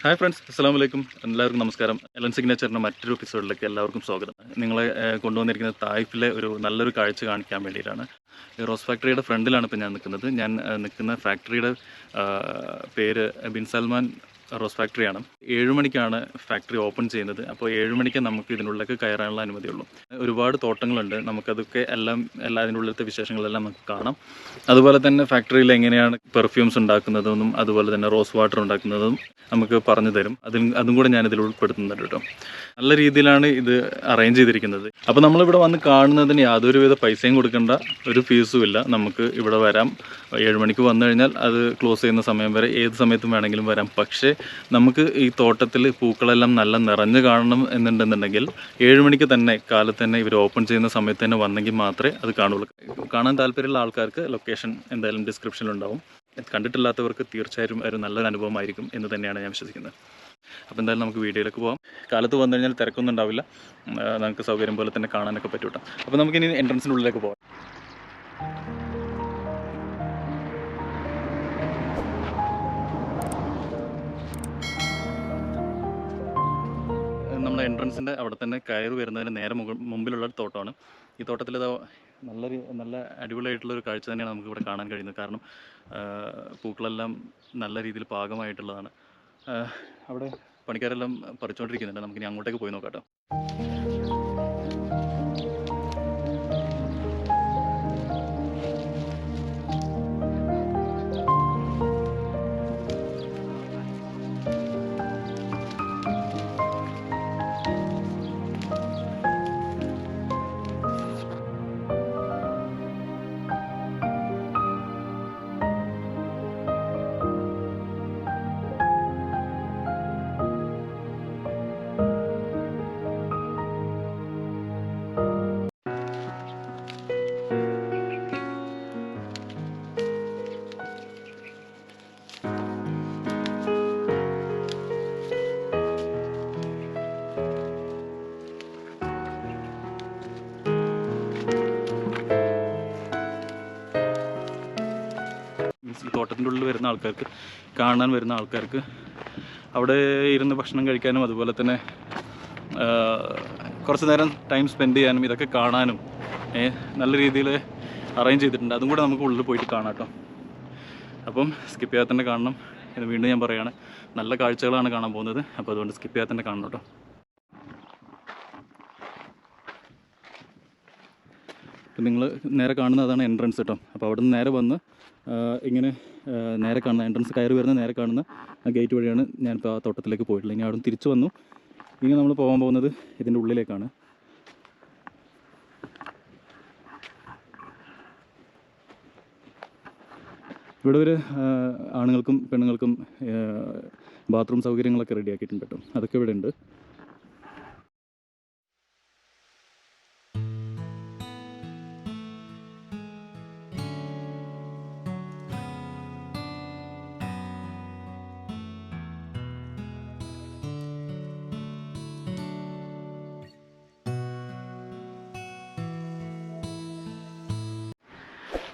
Hi friends, അസ്സലാമു അലൈക്കും. എല്ലാവർക്കും നമസ്കാരം. എലൻ സിഗ്നേച്ചറിൻ്റെ മറ്റൊരു എപ്പിസോഡിലേക്ക് എല്ലാവർക്കും സ്വാഗതം. നിങ്ങളെ കൊണ്ടുവന്നിരിക്കുന്നത് തായിഫിലെ നല്ലൊരു കാഴ്ച കാണിക്കാൻ വേണ്ടിയിട്ടാണ്. ഈ റോസ് ഫാക്ടറിയുടെ ഫ്രണ്ടിലാണ് ഇപ്പോൾ ഞാൻ നിൽക്കുന്നത്. ഞാൻ നിൽക്കുന്ന ഫാക്ടറിയുടെ പേര് ബിൻ സൽമാൻ റോസ് ഫാക്ടറിയാണ്. 7 മണിക്കാണ് ഫാക്ടറി ഓപ്പൺ ചെയ്യുന്നത്. അപ്പോൾ 7 മണിക്ക് നമുക്ക് ഇതിനുള്ളിലേക്ക് കയറാനുള്ള അനുമതിയുള്ളൂ. ഒരുപാട് തോട്ടങ്ങളുണ്ട്. നമുക്കതൊക്കെ അതിൻ്റെ ഉള്ളിലത്തെ വിശേഷങ്ങളെല്ലാം നമുക്ക് കാണാം. അതുപോലെ തന്നെ ഫാക്ടറിയിൽ എങ്ങനെയാണ് പെർഫ്യൂംസ് ഉണ്ടാക്കുന്നതെന്നും അതുപോലെ തന്നെ റോസ് വാട്ടർ ഉണ്ടാക്കുന്നതും നമുക്ക് പറഞ്ഞു തരും. അതും കൂടെ ഞാനിതിൽ ഉൾപ്പെടുത്തുന്നുണ്ട് കേട്ടോ. നല്ല രീതിയിലാണ് ഇത് അറേഞ്ച് ചെയ്തിരിക്കുന്നത്. അപ്പോൾ നമ്മളിവിടെ വന്ന് കാണുന്നതിന് യാതൊരുവിധ പൈസയും കൊടുക്കേണ്ട, ഒരു ഫീസും ഇല്ല. നമുക്ക് ഇവിടെ വരാം. 7 മണിക്ക് വന്നു കഴിഞ്ഞാൽ അത് ക്ലോസ് ചെയ്യുന്ന സമയം വരെ ഏത് സമയത്തും വേണമെങ്കിലും വരാം. പക്ഷേ നമുക്ക് ഈ തോട്ടത്തിൽ പൂക്കളെല്ലാം നല്ല നിറഞ്ഞു കാണണം എന്നുണ്ടെന്നുണ്ടെങ്കിൽ 7 മണിക്ക് തന്നെ കാലത്ത് തന്നെ ഇവർ ഓപ്പൺ ചെയ്യുന്ന സമയത്ത് തന്നെ വന്നെങ്കിൽ മാത്രമേ അത് കാണുള്ളൂ. കാണാൻ താല്പര്യമുള്ള ആൾക്കാർക്ക് ലൊക്കേഷൻ എന്തായാലും ഡിസ്ക്രിപ്ഷനിലുണ്ടാവും. കണ്ടിട്ടില്ലാത്തവർക്ക് തീർച്ചയായും ഒരു നല്ലൊരു അനുഭവമായിരിക്കും എന്ന് തന്നെയാണ് ഞാൻ വിശ്വസിക്കുന്നത്. അപ്പോൾ എന്തായാലും നമുക്ക് വീഡിയോയിലേക്ക് പോകാം. കാലത്ത് വന്നു കഴിഞ്ഞാൽ തിരക്കൊന്നും ഉണ്ടാവില്ല. നമുക്ക് സൗകര്യം പോലെ തന്നെ കാണാനൊക്കെ പറ്റും കേട്ടോ. അപ്പോൾ നമുക്കിനി എൻട്രൻസിനുള്ളിലേക്ക് പോകാം. നമ്മുടെ എൻട്രൻസിൻ്റെ അവിടെ തന്നെ കയറി വരുന്നതിന് നേരെ മുമ്പിലുള്ള തോട്ടമാണ്. ഈ തോട്ടത്തിൽ നല്ല അടിപൊളിയായിട്ടുള്ളൊരു കാഴ്ച തന്നെയാണ് നമുക്ക് ഇവിടെ കാണാൻ കഴിയുന്നത്. കാരണം പൂക്കളെല്ലാം നല്ല രീതിയിൽ പാകമായിട്ടുള്ളതാണ്. അവിടെ പണിക്കാരെല്ലാം പറിച്ചുകൊണ്ടിരിക്കുന്നുണ്ട്. നമുക്കിനി അങ്ങോട്ടേക്ക് പോയി നോക്കാം കേട്ടോ. ഈ തോട്ടത്തിൻ്റെ ഉള്ളിൽ വരുന്ന ആൾക്കാർക്ക്, കാണാൻ വരുന്ന ആൾക്കാർക്ക് അവിടെ ഇരുന്ന് ഭക്ഷണം കഴിക്കാനും അതുപോലെ തന്നെ കുറച്ച് നേരം ടൈം സ്പെൻഡ് ചെയ്യാനും ഇതൊക്കെ കാണാനും നല്ല രീതിയിൽ അറേഞ്ച് ചെയ്തിട്ടുണ്ട്. അതും കൂടെ നമുക്ക് ഉള്ളിൽ പോയിട്ട് കാണാം കേട്ടോ. അപ്പം സ്കിപ്പ് ചെയ്യാതെ തന്നെ കാണണം. ഇത് വീണ്ടും ഞാൻ പറയുകയാണ്, നല്ല കാഴ്ചകളാണ് കാണാൻ പോകുന്നത്. അപ്പോൾ അതുകൊണ്ട് സ്കിപ്പ് ചെയ്യാതെ തന്നെ കാണണം കേട്ടോ. അപ്പം നിങ്ങൾ നേരെ കാണുന്നതാണ് എൻട്രൻസ് കേട്ടോ. അപ്പോൾ അവിടെ നിന്ന് നേരെ വന്ന് ഇങ്ങനെ നേരെ കാണുന്ന എൻട്രൻസ് കയറി വരുന്ന നേരെ കാണുന്ന ആ ഗേറ്റ് വഴിയാണ് ഞാനിപ്പോൾ ആ തോട്ടത്തിലേക്ക് പോയിട്ടുള്ളത്. ഇനി അവിടെ നിന്ന് തിരിച്ചു വന്നു. ഇനി നമ്മൾ പോകാൻ പോകുന്നത് ഇതിൻ്റെ ഉള്ളിലേക്കാണ്. ഇവിടെ ഒരു ആണുങ്ങൾക്കും പെണ്ണുങ്ങൾക്കും ബാത്റൂം സൗകര്യങ്ങളൊക്കെ റെഡിയാക്കിയിട്ടുണ്ട് കേട്ടോ. അതൊക്കെ ഇവിടെ ഉണ്ട്.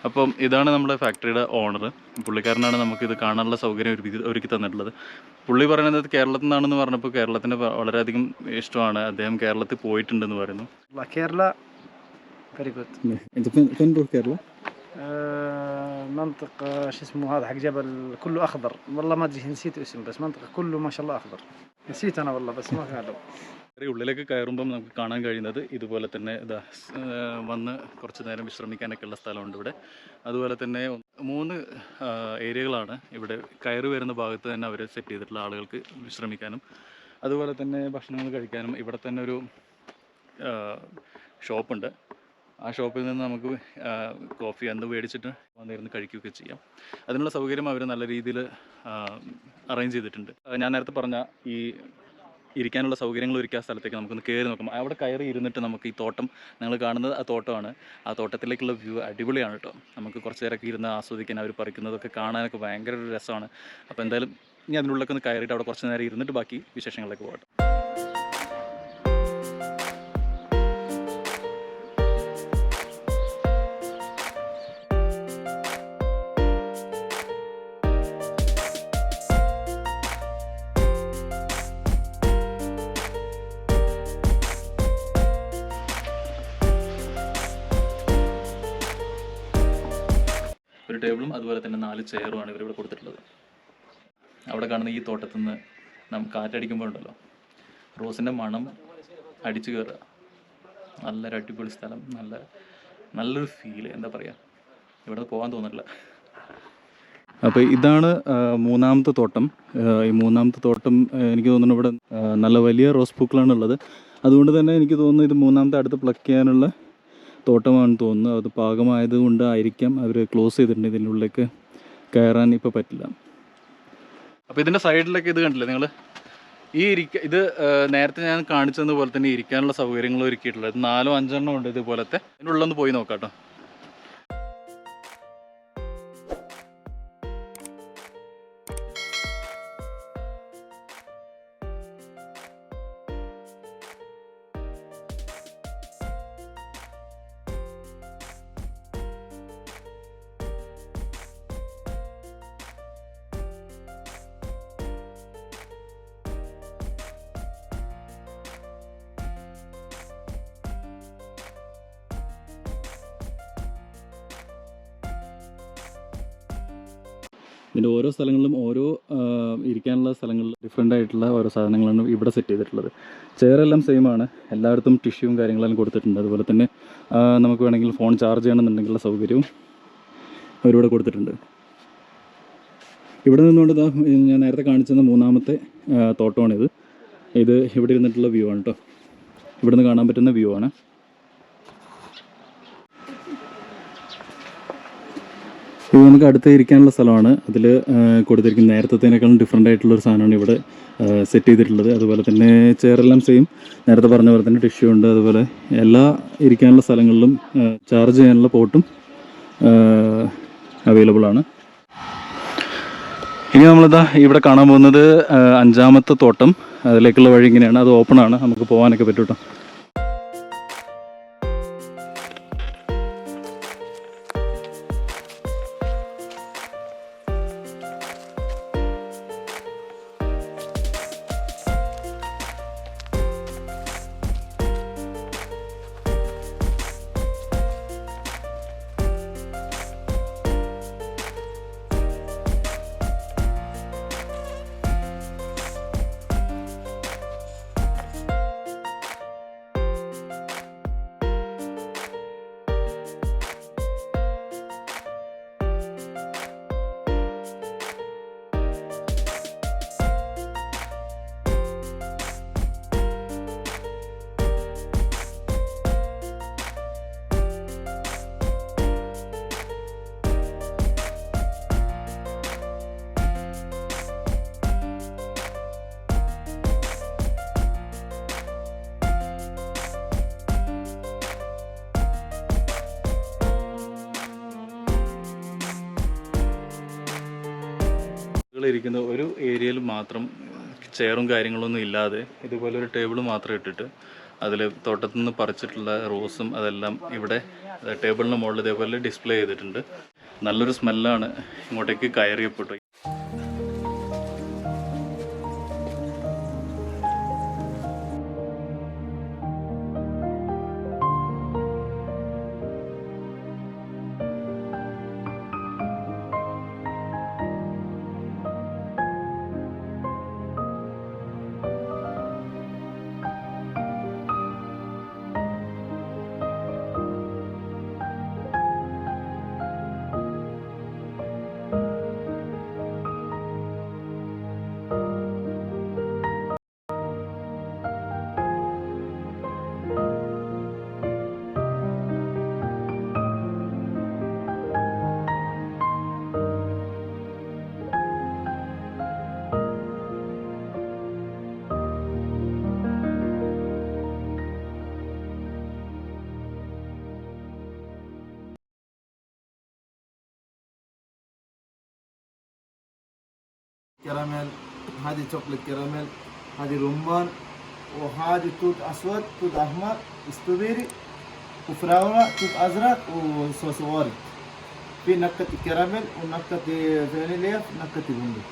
അപ്പം ഇതാണ് നമ്മുടെ ഫാക്ടറിയുടെ ഓണർ. പുള്ളിക്കാരനാണ് നമുക്കിത് കാണാനുള്ള സൗകര്യം ഒരുക്കി തന്നിട്ടുള്ളത്. പുള്ളി പറയുന്നത് കേരളത്തിൽ നിന്നാണെന്ന് പറഞ്ഞപ്പോൾ കേരളത്തിന് വളരെയധികം ഇഷ്ടമാണ്. അദ്ദേഹം കേരളത്തിൽ പോയിട്ടുണ്ടെന്ന് പറയുന്നു. Kerala very good. فين تروح كيرلا؟ منطقة شو اسمه هذا حق جبل كله أخضر. والله ما أدري نسيت اسم بس منطقة كله ما شاء الله أخضر. نسيت أنا والله بس ما قالوا. ഉള്ളിലേക്ക് കയറുമ്പം നമുക്ക് കാണാൻ കഴിയുന്നത് ഇതുപോലെ തന്നെ വന്ന് കുറച്ച് നേരം വിശ്രമിക്കാനൊക്കെ ഉള്ള സ്ഥലമുണ്ട് ഇവിടെ. അതുപോലെ തന്നെ 3 ഏരിയകളാണ് ഇവിടെ. കയറി വരുന്ന ഭാഗത്ത് തന്നെ അവർ സെറ്റ് ചെയ്തിട്ടുള്ള ആളുകൾക്ക് വിശ്രമിക്കാനും അതുപോലെ തന്നെ ഭക്ഷണങ്ങൾ കഴിക്കാനും. ഇവിടെ തന്നെ ഒരു ഷോപ്പുണ്ട്. ആ ഷോപ്പിൽ നിന്ന് നമുക്ക് കോഫി മേടിച്ചിട്ട് വന്നിരുന്ന് കഴിക്കുകയൊക്കെ ചെയ്യാം. അതിനുള്ള സൗകര്യം അവർ നല്ല രീതിയിൽ അറേഞ്ച് ചെയ്തിട്ടുണ്ട്. ഞാൻ നേരത്തെ പറഞ്ഞ ഈ ഇരിക്കാനുള്ള സൗകര്യങ്ങൾ ഒരുക്കിയ സ്ഥലത്തേക്ക് നമുക്കൊന്ന് കയറി നോക്കാം. അവിടെ കയറി ഇരുന്നിട്ട് നമുക്ക് ഈ തോട്ടം, നിങ്ങൾ കാണുന്നത് ആ തോട്ടമാണ്. ആ തോട്ടത്തിലേക്കുള്ള വ്യൂ അടിപൊളിയാണ് കേട്ടോ. നമുക്ക് കുറച്ച് നേരമൊക്കെ ഇരുന്ന് ആസ്വദിക്കാൻ, അവർ പറിക്കുന്നതൊക്കെ കാണാനൊക്കെ ഭയങ്കര ഒരു രസമാണ്. അപ്പോൾ എന്തായാലും ഇനി അതിനുള്ളിലൊക്കെ ഒന്ന് കയറിയിട്ട് അവിടെ കുറച്ച് നേരം ഇരുന്നിട്ട് ബാക്കി വിശേഷങ്ങളിലേക്ക് പോകട്ടെ. ഒരു ടേബിളും അതുപോലെ തന്നെ 4 ചെയറുമാണ് ഇവരിവിടെ കൊടുത്തിട്ടുള്ളത്. അവിടെ കാണുന്ന ഈ തോട്ടത്തിൽ നിന്ന് കാറ്റടിക്കുമ്പോൾ ഉണ്ടല്ലോ, റോസിൻ്റെ മണം അടിച്ചു കയറുക. നല്ലൊരു അടിപൊളി സ്ഥലം, നല്ലൊരു ഫീല്, എന്താ പറയുക, ഇവിടെ പോകാൻ തോന്നില്ല. അപ്പോൾ ഇതാണ് മൂന്നാമത്തെ തോട്ടം. ഈ മൂന്നാമത്തെ തോട്ടം എനിക്ക് തോന്നുന്നു ഇവിടെ നല്ല വലിയ റോസ് പൂക്കളാണ് ഉള്ളത്. അതുകൊണ്ട് തന്നെ എനിക്ക് തോന്നുന്നു ഇത് മൂന്നാമത്തെ അടുത്ത് പ്ലക്ക് ചെയ്യാനുള്ള തോട്ടമാണെന്ന് തോന്നുന്നു. അത് പാകമായത് കൊണ്ടായിരിക്കാം അവർ ക്ലോസ് ചെയ്തിട്ടുണ്ട്. ഇതിൻ്റെ ഉള്ളിലേക്ക് കയറാൻ ഇപ്പോൾ പറ്റില്ല. അപ്പോൾ ഇതിൻ്റെ സൈഡിലൊക്കെ ഇത് കണ്ടില്ലേ നിങ്ങൾ, ഇത് നേരത്തെ ഞാൻ കാണിച്ചത് പോലെ തന്നെ ഇരിക്കാനുള്ള സൗകര്യങ്ങൾ ഒരുക്കിയിട്ടുള്ളത്. 4-5 എണ്ണം ഉണ്ട് ഇതുപോലത്തെ. അതിൻ്റെ ഉള്ളൊന്ന് പോയി നോക്കാം കേട്ടോ. ഇതിൻ്റെ ഓരോ സ്ഥലങ്ങളിലും ഓരോ ഇരിക്കാനുള്ള സ്ഥലങ്ങളിൽ ഡിഫറെൻ്റ് ആയിട്ടുള്ള ഓരോ സാധനങ്ങളാണ് ഇവിടെ സെറ്റ് ചെയ്തിട്ടുള്ളത്. ചെയറെല്ലാം സെയിം ആണ്, എല്ലായിടത്തും ടിഷ്യൂവും കാര്യങ്ങളെല്ലാം കൊടുത്തിട്ടുണ്ട്. അതുപോലെ തന്നെ നമുക്ക് വേണമെങ്കിൽ ഫോൺ ചാർജ് ചെയ്യണമെന്നുണ്ടെങ്കിലുള്ള സൗകര്യവും അവരിവിടെ കൊടുത്തിട്ടുണ്ട്. ഇവിടെ നിന്നുകൊണ്ട് ഞാൻ നേരത്തെ കാണിച്ചത് മൂന്നാമത്തെ തോട്ടമാണിത്. ഇത് ഇവിടെ ഇരുന്നിട്ടുള്ള വ്യൂ ആണ് കേട്ടോ. ഇവിടെ നിന്ന് കാണാൻ പറ്റുന്ന വ്യൂ ആണ്. ഇത് നമുക്ക് അടുത്ത് ഇരിക്കാനുള്ള സ്ഥലമാണ്. അതിൽ കൊടുത്തിരിക്കുന്ന നേരത്തേനേക്കാളും ഡിഫറെൻ്റ് ആയിട്ടുള്ളൊരു സാധനമാണ് ഇവിടെ സെറ്റ് ചെയ്തിട്ടുള്ളത്. അതുപോലെ തന്നെ ചെയറെല്ലാം സെയിം, നേരത്തെ പറഞ്ഞ പോലെ തന്നെ ടിഷ്യൂ ഉണ്ട്. അതുപോലെ എല്ലാ ഇരിക്കാനുള്ള സ്ഥലങ്ങളിലും ചാർജ് ചെയ്യാനുള്ള പോർട്ടും അവൈലബിൾ ആണ്. ഇനി നമ്മളിതാ ഇവിടെ കാണാൻ പോകുന്നത് 5ാമത്തെ തോട്ടം. അതിലേക്കുള്ള വഴി ഇങ്ങനെയാണ്, അത് ഓപ്പൺ ആണ്, നമുക്ക് പോകാനൊക്കെ പറ്റും കേട്ടോ. ഇരിക്കുന്ന ഒരു ഏരിയയിൽ മാത്രം ചെയറും കാര്യങ്ങളൊന്നും ഇല്ലാതെ ഇതുപോലെ ഒരു ടേബിൾ മാത്രം ഇട്ടിട്ട് അതിൽ തോട്ടത്തിൽ നിന്ന് പറിച്ചിട്ടുള്ള റോസും അതെല്ലാം ഇവിടെ ടേബിളിന് മുകളിൽ ഇതേപോലെ ഡിസ്പ്ലേ ചെയ്തിട്ടുണ്ട്. നല്ലൊരു സ്മെല്ലാണ് ഇങ്ങോട്ടേക്ക് കയറിയപ്പെട്ടു. كراميل، هذه شوكليت كراميل، هذه رمان، وهذه توت اسود، توت احمر، ستروبيري، وفراوله، توت ازرق، وصوص وارد. في نكهه كراميل ونكهه فانيليا ونكهه بندق.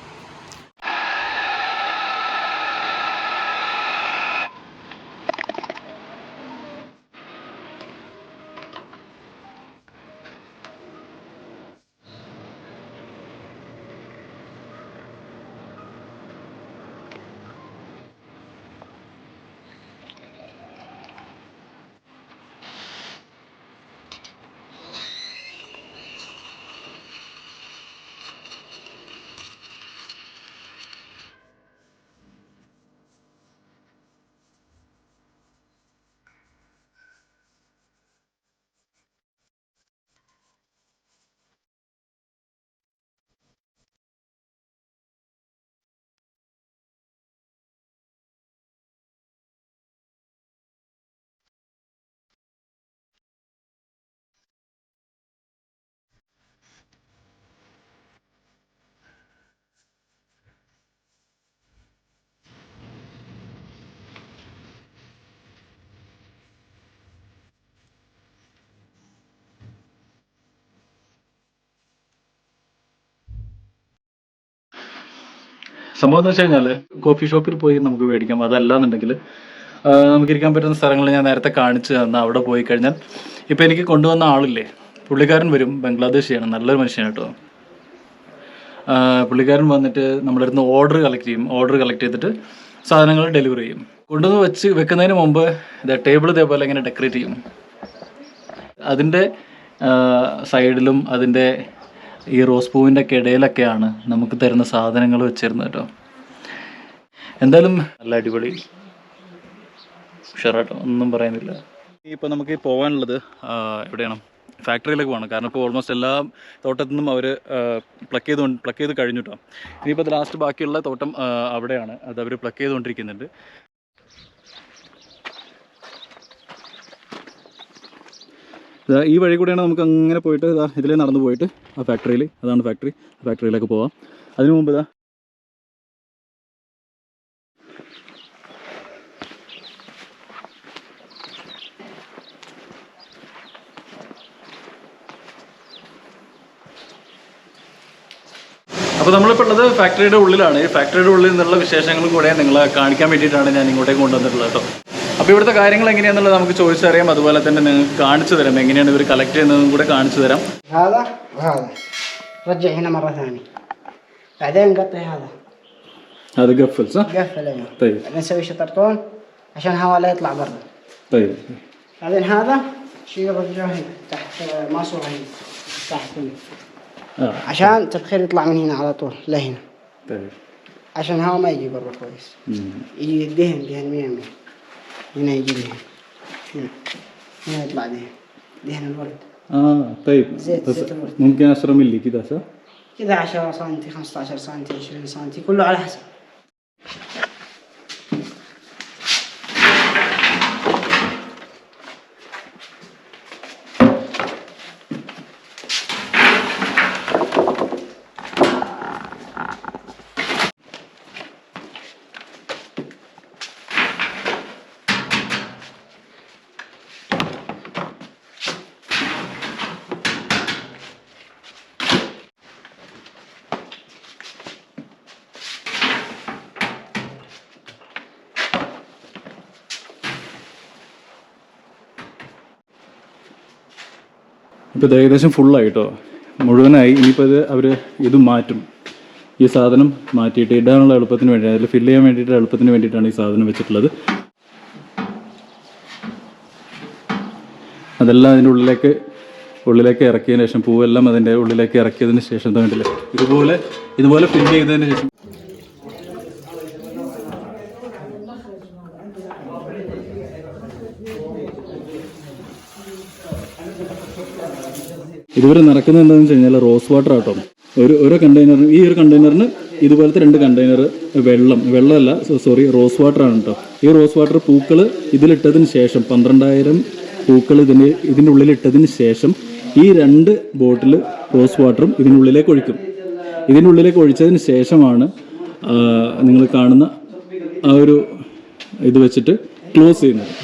സംഭവം എന്ന് വെച്ച് കഴിഞ്ഞാൽ കോഫി ഷോപ്പിൽ പോയി നമുക്ക് മേടിക്കാം. അതല്ലാന്നുണ്ടെങ്കിൽ നമുക്ക് ഇരിക്കാൻ പറ്റുന്ന സ്ഥലങ്ങൾ ഞാൻ നേരത്തെ കാണിച്ചു തന്ന അവിടെ പോയി കഴിഞ്ഞാൽ ഇപ്പം എനിക്ക് കൊണ്ടുവന്ന ആളില്ലേ, പുള്ളിക്കാരൻ വരും, ബംഗ്ലാദേശിയാണ്, നല്ലൊരു മനുഷ്യനാണ് കേട്ടോ. പുള്ളിക്കാരൻ വന്നിട്ട് നമ്മുടെ അടുത്ത് ഓർഡർ കളക്ട് ചെയ്തിട്ട് സാധനങ്ങൾ ഡെലിവറി ചെയ്യും. കൊണ്ടുവന്ന് വെക്കുന്നതിന് മുമ്പ് ടേബിൾ ഇതേപോലെ ഇങ്ങനെ ഡെക്കറേറ്റ് ചെയ്യും. അതിൻ്റെ സൈഡിലും അതിൻ്റെ ഈ റോസ് പൂവിൻ്റെ ഒക്കെ ഇടയിലൊക്കെയാണ് നമുക്ക് തരുന്ന സാധനങ്ങൾ വെച്ചിരുന്നത് കേട്ടോ. എന്തായാലും നല്ല അടിപൊളി ഉഷാറാട്ടോ, ഒന്നും പറയാനില്ല. ഇപ്പോൾ നമുക്ക് പോകാനുള്ളത് എവിടെയാണ്, ഫാക്ടറിയിലേക്ക് പോകണം. കാരണം ഇപ്പോൾ ഓൾമോസ്റ്റ് എല്ലാ തോട്ടത്തിൽ നിന്നും അവർ പ്ലക്ക് ചെയ്ത് കഴിഞ്ഞു കേട്ടോ. ഇനിയിപ്പോൾ അത് ലാസ്റ്റ് ബാക്കിയുള്ള തോട്ടം അവിടെയാണ്, അത് അവർ പ്ലക്ക് ചെയ്തുകൊണ്ടിരിക്കുന്നുണ്ട്. ഈ വഴി കൂടെയാണ് നമുക്ക് അങ്ങനെ പോയിട്ട് ഇതിലേ നടന്നു പോയിട്ട് ആ ഫാക്ടറിയിൽ, അതാണ് ഫാക്ടറിയിലേക്ക് പോവാം. അതിനു മുമ്പ് അപ്പോൾ നമ്മളിപ്പോൾ ഉള്ളത് ഫാക്ടറിയുടെ ഉള്ളിലാണ്. ഈ ഫാക്ടറിയുടെ ഉള്ളിൽ നിന്നുള്ള വിശേഷങ്ങളും കൂടെ നിങ്ങളെ കാണിക്കാൻ വേണ്ടിയിട്ടാണ് ഞാൻ ഇങ്ങോട്ടേക്ക് കൊണ്ടുവന്നിട്ടുള്ളത് കേട്ടോ. അപ്പോൾ ഇവിടുത്തെ കാര്യങ്ങൾ എങ്ങനെയാണെന്നുള്ളത് നമുക്ക് ചോദിച്ചറിയാം. അതുപോലെ തന്നെ നിങ്ങൾക്ക് കാണിച്ചു തരാം എങ്ങനെയാണ് ഇവർ കളക്ട് ചെയ്യുന്നതും കൂടെ കാണിച്ചു തരാം. رجع هنا مرة ثانية بعدين نقطع هذا قفل صح؟ قفل ايوه. طيب بعدين نسوي شطرتون عشان الهواء لا يطلع برا. طيب بعدين هذا شيل رجعه هنا تحت ماسورة هنا تحت هنا عشان التبخير يطلع من هنا على طول لهنا. طيب عشان الهواء ما يجي برا كويس. يجي دهن 100 هنا يجي دهن هنا يطلع دهن الورد. طيب زيت الورد ممكن 10 ملي كذا صح؟ كذا 10 سنتي 15 سنتي 20 سنتي كله على حسب. ഇപ്പോൾ ഇത് ഏകദേശം ഫുള്ളായിട്ടോ, മുഴുവനായി. ഇനിയിപ്പോൾ ഇത് മാറ്റും. ഈ സാധനം മാറ്റിയിട്ട് ഇടാനുള്ള എളുപ്പത്തിന് വേണ്ടി, അതിൽ ഫില്ല് ചെയ്യാൻ വേണ്ടിയിട്ട് എളുപ്പത്തിന് വേണ്ടിയിട്ടാണ് ഈ സാധനം വെച്ചിട്ടുള്ളത്. അതെല്ലാം അതിൻ്റെ ഉള്ളിലേക്ക് ഇറക്കിയതിന് ശേഷം, പൂവെല്ലാം അതിൻ്റെ ഉള്ളിലേക്ക് ഇറക്കിയതിന് ശേഷം വേണ്ടില്ല ഇതുപോലെ ഫില്ല് ചെയ്തതിന് ശേഷം ഇതുവരെ നടക്കുന്നത് എന്താണെന്ന് വെച്ച് കഴിഞ്ഞാൽ റോസ് വാട്ടർ ആട്ടോ. ഓരോ കണ്ടെയ്നറിന്, ഈ ഒരു കണ്ടെയ്നറിന് ഇതുപോലത്തെ 2 കണ്ടെയ്നർ വെള്ളമല്ല സോറി റോസ് വാട്ടർ ആണ് കേട്ടോ. ഈ റോസ് വാട്ടർ പൂക്കൾ ഇതിലിട്ടതിന് ശേഷം 12,000 പൂക്കൾ ഇതിൻ്റെ ഉള്ളിലിട്ടതിന് ശേഷം ഈ 2 ബോട്ടിൽ റോസ് വാട്ടറും ഇതിനുള്ളിലേക്ക് ഒഴിക്കും. ഇതിനുള്ളിലേക്ക് ഒഴിച്ചതിന് ശേഷമാണ് നിങ്ങൾ കാണുന്ന ആ ഒരു ഇത് വെച്ചിട്ട് ക്ലോസ് ചെയ്യുന്നത്.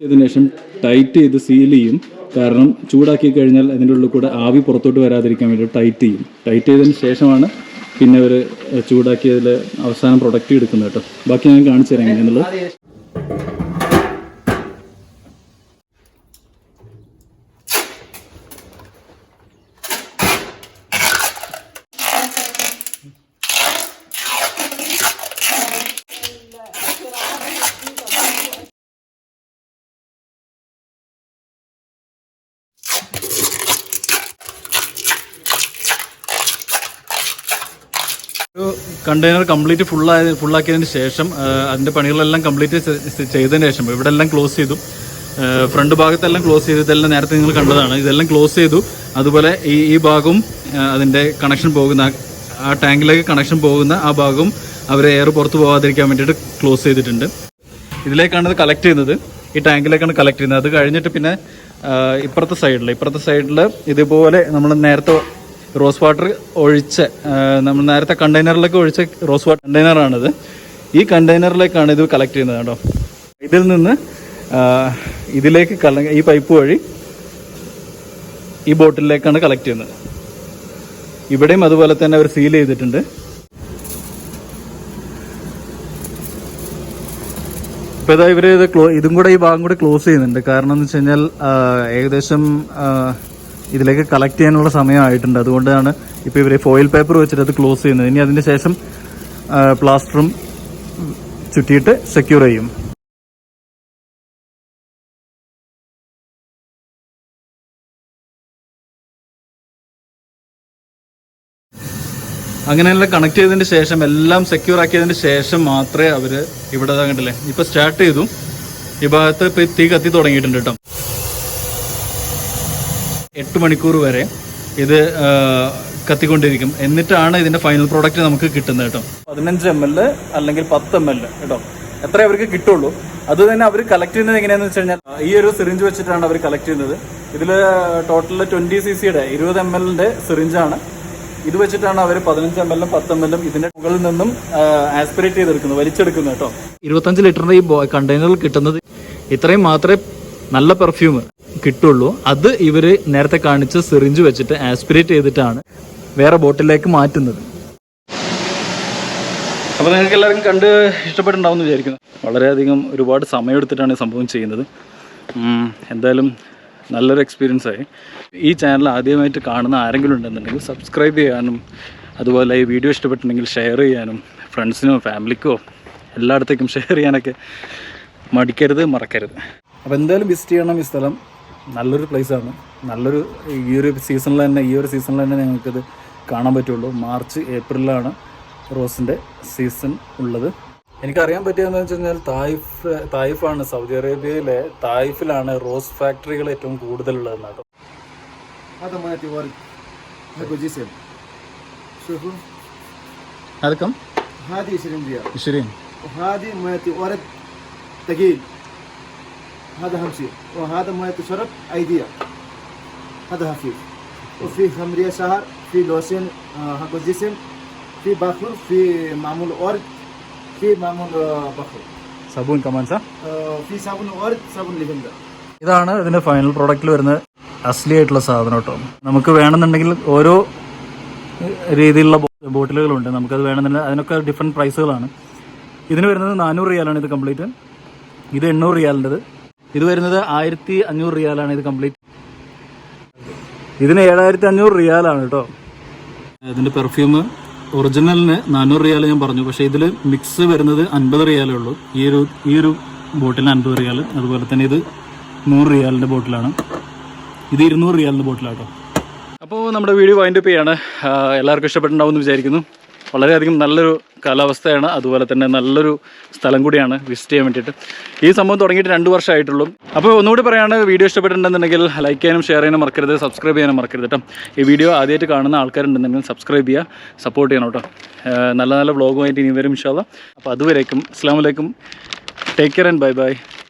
ഇതിന് ശേഷം ടൈറ്റ് ചെയ്ത് സീൽ ചെയ്യും. കാരണം ചൂടാക്കി കഴിഞ്ഞാൽ അതിൻ്റെ ഉള്ളിൽ കൂടെ ആവി പുറത്തോട്ട് വരാതിരിക്കാൻ വേണ്ടി ടൈറ്റ് ചെയ്യും. ടൈറ്റ് ചെയ്തതിന് ശേഷമാണ് പിന്നെ അവർ ചൂടാക്കിയതിൽ അവസാനം പ്രൊഡക്റ്റ് എടുക്കുന്നത് കേട്ടോ. ബാക്കി ഞാൻ കാണിച്ചു തരാം എങ്ങനെയാണെന്നുള്ളത്. ഒരു കണ്ടെയ്നർ കംപ്ലീറ്റ് ഫുള്ളാക്കിയതിന് ശേഷം അതിൻ്റെ പണികളെല്ലാം കംപ്ലീറ്റ് ചെയ്തതിന് ശേഷം ഇവിടെ എല്ലാം ക്ലോസ് ചെയ്തു. ഫ്രണ്ട് ഭാഗത്തെല്ലാം ക്ലോസ് ചെയ്തു. ഇതെല്ലാം നേരത്തെ നിങ്ങൾ കണ്ടതാണ്. ഇതെല്ലാം ക്ലോസ് ചെയ്തു. അതുപോലെ ഈ ഭാഗവും അതിൻ്റെ കണക്ഷൻ പോകുന്ന ആ ടാങ്കിലേക്ക് കണക്ഷൻ പോകുന്ന ആ ഭാഗവും അവർ എയർ പുറത്ത് പോകാതിരിക്കാൻ വേണ്ടിയിട്ട് ക്ലോസ് ചെയ്തിട്ടുണ്ട്. ഇതിലേക്കാണ് ഇത് കളക്ട് ചെയ്യുന്നത്. ഈ ടാങ്കിലേക്കാണ് കളക്ട് ചെയ്യുന്നത്. അത് കഴിഞ്ഞിട്ട് പിന്നെ ഇപ്പുറത്തെ സൈഡിൽ ഇതുപോലെ നമ്മൾ നേരത്തെ റോസ് വാട്ടർ ഒഴിച്ച് നമ്മൾ നേരത്തെ കണ്ടെയ്നറിലേക്ക് ഒഴിച്ച റോസ് വാട്ടർ കണ്ടെയ്നറാണിത്. ഈ കണ്ടെയ്നറിലേക്കാണ് ഇത് കളക്ട് ചെയ്യുന്നത് കേട്ടോ. ഇതിൽ നിന്ന് ഇതിലേക്ക് ഈ പൈപ്പ് വഴി ഈ ബോട്ടിലേക്കാണ് കളക്ട് ചെയ്യുന്നത്. ഇവിടെയും അതുപോലെ തന്നെ അവർ സീൽ ചെയ്തിട്ടുണ്ട്. ഇപ്പോൾ ഇതാ ഇവർ ഇതും കൂടെ ഈ ഭാഗം കൂടെ ക്ലോസ് ചെയ്യുന്നുണ്ട്. കാരണം എന്ന് വെച്ച് കഴിഞ്ഞാൽ ഏകദേശം ഇതിലേക്ക് കളക്ട് ചെയ്യാനുള്ള സമയമായിട്ടുണ്ട്. അതുകൊണ്ടാണ് ഇപ്പോൾ ഇവർ ഫോയിൽ പേപ്പർ വെച്ചിട്ട് അത് ക്ലോസ് ചെയ്യുന്നത്. ഇനി അതിന് ശേഷം പ്ലാസ്റ്ററും ചുറ്റിയിട്ട് സെക്യൂർ ചെയ്യും. അങ്ങനെയെല്ലാം കണക്ട് ചെയ്തതിന് ശേഷം എല്ലാം സെക്യൂർ ആക്കിയതിന് ശേഷം മാത്രമേ അവർ ഇവിടെ കണ്ടില്ലേ ഇപ്പോൾ സ്റ്റാർട്ട് ചെയ്തു. ഈ ഭാഗത്ത് ഇപ്പോൾ തീ കത്തി തുടങ്ങിയിട്ടുണ്ട് കേട്ടോ. 8 മണിക്കൂർ വരെ ഇത് കത്തിക്കൊണ്ടിരിക്കും. എന്നിട്ടാണ് ഇതിൻ്റെ ഫൈനൽ പ്രോഡക്റ്റ് നമുക്ക് കിട്ടുന്നത് കേട്ടോ. 15 ml അല്ലെങ്കിൽ 10 ml കേട്ടോ, എത്ര അവർക്ക് കിട്ടുള്ളൂ. അത് തന്നെ അവർ കളക്ട് ചെയ്യുന്നത് എങ്ങനെയാണെന്ന് വെച്ച് കഴിഞ്ഞാൽ ഈ ഒരു സിറിഞ്ച് വെച്ചിട്ടാണ് അവർ കളക്ട് ചെയ്യുന്നത്. ഇതിൽ ടോട്ടൽ 20 cc 20 ml സിറിഞ്ചാണ്. ഇത് വെച്ചിട്ടാണ് അവർ 15 ml 10 ml ഇതിന്റെ മുകളിൽ നിന്നും ആസ്പിറേറ്റ് ചെയ്തെടുക്കുന്നത്, വലിച്ചെടുക്കുന്നത് കേട്ടോ. 25 ലിറ്ററിന്റെ ഈ കണ്ടെയ്നറിൽ കിട്ടുന്നത് ഇത്രയും മാത്രമേ നല്ല പെർഫ്യൂം കിട്ടുള്ളൂ. അത് ഇവർ നേരത്തെ കാണിച്ച സിറിഞ്ച് വെച്ചിട്ട് ആസ്പിറേറ്റ് ചെയ്തിട്ടാണ് വേറെ ബോട്ടിലേക്ക് മാറ്റുന്നത്. അപ്പോൾ നിങ്ങൾക്ക് എല്ലാവർക്കും കണ്ട് ഇഷ്ടപ്പെട്ടുണ്ടാവും എന്ന് വിചാരിക്കുന്നു. വളരെയധികം ഒരുപാട് സമയമെടുത്തിട്ടാണ് ഈ സംഭവം ചെയ്യുന്നത്. എന്തായാലും നല്ലൊരു എക്സ്പീരിയൻസ് ആയി. ഈ ചാനൽ ആദ്യമായിട്ട് കാണുന്ന ആരെങ്കിലും ഉണ്ടെന്നുണ്ടെങ്കിൽ സബ്സ്ക്രൈബ് ചെയ്യാനും അതുപോലെ ഈ വീഡിയോ ഇഷ്ടപ്പെട്ടിട്ടുണ്ടെങ്കിൽ ഷെയർ ചെയ്യാനും ഫ്രണ്ട്സിനോ ഫാമിലിക്കോ എല്ലായിടത്തേക്കും ഷെയർ ചെയ്യാനൊക്കെ മറക്കരുത്. അപ്പോൾ എന്തായാലും വിസിറ്റ് ചെയ്യണം. ഈ സ്ഥലം നല്ലൊരു പ്ലേസാണ്. നല്ലൊരു ഈ ഒരു സീസണിൽ തന്നെ ഞങ്ങൾക്കിത് കാണാൻ പറ്റുള്ളൂ. മാർച്ച് ഏപ്രിലാണ് റോസിൻ്റെ സീസൺ ഉള്ളത്. എനിക്കറിയാൻ പറ്റിയതെന്ന് വെച്ച് കഴിഞ്ഞാൽ തായിഫാണ്, സൗദി അറേബ്യയിലെ തായിഫിലാണ് റോസ് ഫാക്ടറികൾ ഏറ്റവും കൂടുതലുള്ളതെന്ന് കേട്ടോ. هذا ما يأتي ورد حقه جسم شوفوا هذا كم؟ هذه 20 ريال 20. وهذه ما يأتي ورد ثقيل هذا 50 وهذا ما يأتي شرب أيدية هذا خفيف وفي خمرية شهر في لوشن حقه جسم في بخور في معمول ورد في معمول بخور സബൂൻ കമാൻസ في صابون ورد صابون ليفندر. ഇതാണ് ഇതിൻ്റെ ഫൈനൽ പ്രോഡക്റ്റിൽ വരുന്ന അസ്ലി ആയിട്ടുള്ള സാധനം കേട്ടോ. നമുക്ക് വേണമെന്നുണ്ടെങ്കിൽ ഓരോ രീതിയിലുള്ള ബോട്ടിലുകളുണ്ട്. നമുക്കത് വേണമെന്നുണ്ടെങ്കിൽ അതിനൊക്കെ ഡിഫറെൻറ്റ് പ്രൈസുകളാണ്. ഇതിന് വരുന്നത് 400 റിയാലാണ് ഇത് കംപ്ലീറ്റ്. ഇത് 800 റിയാലിൻ്റെത്. ഇത് വരുന്നത് 1500 റിയാലാണ് ഇത് കംപ്ലീറ്റ്. ഇതിന് 7500 റിയാലാണ് കേട്ടോ. ഇതിൻ്റെ പെർഫ്യൂം ഒറിജിനലിന് 400 റിയാൽ ഞാൻ പറഞ്ഞു. പക്ഷേ ഇതിൽ മിക്സ് വരുന്നത് 50 റിയാലേ ഉള്ളൂ. ഈ ഒരു ബോട്ടിലിന് 50 റിയാൽ. അതുപോലെ തന്നെ ഇത് 100 റിയാലിൻ്റെ ബോട്ടിലാണ്. ഇത് 200 റിയാലിൻ്റെ ബോട്ടിലാട്ടോ. അപ്പോൾ നമ്മുടെ വീഡിയോ വൈൻഡ് അപ്പ് ചെയ്യാണ്. എല്ലാവർക്കും ഇഷ്ടപ്പെട്ടുണ്ടാവുമെന്ന് വിചാരിക്കുന്നു. വളരെയധികം നല്ലൊരു കാലാവസ്ഥയാണ്. അതുപോലെ തന്നെ നല്ലൊരു സ്ഥലം കൂടിയാണ് വിസിറ്റ് ചെയ്യാൻ വേണ്ടിയിട്ട്. ഈ സംഭവം തുടങ്ങിയിട്ട് 2 വർഷമായിട്ടുള്ളൂ. അപ്പോൾ ഒന്നുകൂടി പറയാണ്, വീഡിയോ ഇഷ്ടപ്പെട്ടിട്ടുണ്ടെന്നുണ്ടെങ്കിൽ ലൈക്ക് ചെയ്യാനും ഷെയർ ചെയ്യാനും മറക്കരുത്, സബ്സ്ക്രൈബ് ചെയ്യാനും മറക്കരുത് കേട്ടോ. ഈ വീഡിയോ ആദ്യമായിട്ട് കാണുന്ന ആൾക്കാരുണ്ടെന്നുണ്ടെങ്കിൽ സബ്സ്ക്രൈബ് ചെയ്യുക, സപ്പോർട്ട് ചെയ്യണം കേട്ടോ. നല്ല നല്ല വ്ളോഗുമായിട്ട് ഇനി വരും ഇൻഷാ അല്ലാഹ്. അപ്പോൾ അതുവരേക്കും അസ്സലാമു അലൈക്കും, take care and bye bye.